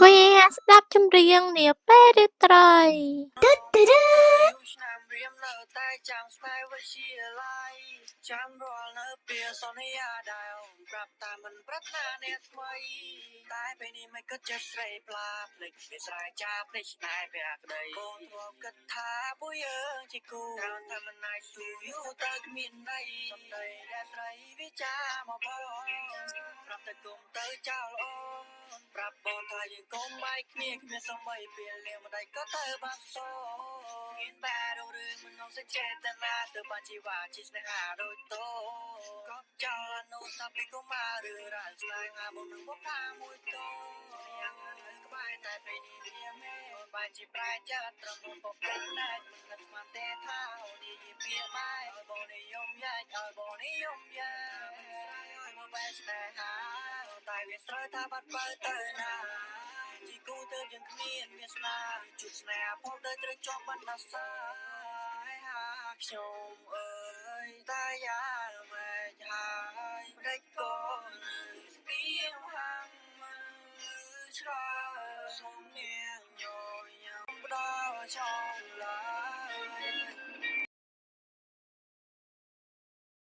វាស្ដាប់ចម្រៀងនាពេលរាត្រីឆ្នាំរៀមនៅតែចាំស្នេហ៍វិទ្យាល័យចាំរាល់នៅពេលសន្យាដែលអូនប្រាប់តែមិនប្រាថ្នាអ្នកថ្មីតែពេលនេះមិនគិតចេះស្រីផ្លាភ្លេចវាស្រែចាភ្លេចតែព្រះក្តីអូនធ្លាប់គិតថាពួកយើងជាគូតែមិនអាចស៊ូយូរទៅគ្មានន័យសំដីដែលស្រីវាចាមកបងប្រាប់តែគុំទៅចោលអូនប្រាប់បងថាយើងកុំបែកគ្នាគ្មានសម័យពេលលៀងម្ដេចក៏ទៅបានសោមានតែរងរឿងមិននោះសេចចេតនាទៅបានជីវ៉ាជាស្នេហាដូចតោក៏ចោលអនុស្សាវរីយ៍កុមាររឿងរ៉ាវស្នេហាមុននឹងមកផាមួយតោយ៉ាងនៅក្បែរតែពេលនេះវាមែនបែរជាប្រែចិត្តត្រង់នោះក៏ពេញណាស់មិនស្មានទេថាអូននិយាយពីបាយឲ្យបងនិយមយ៉ាច់ឲ្យបងនិយមយ៉ាឲ្យមកបែរស្នេហាតែវាស្រើថាបាត់បើទៅណាជីគូទៅយើងគ្មានវាសនាជួបស្នេហ៍ផងទៅត្រូវជាប់បណ្ដាសាយហាខ្ញុំអើយតែយ៉ាងម៉េចហើយម្ដេចក៏នៅស្ពាយហាំងមិនឆ្លើយសុំនាងញយញ៉ាំផ្ដល់ឆោមឡា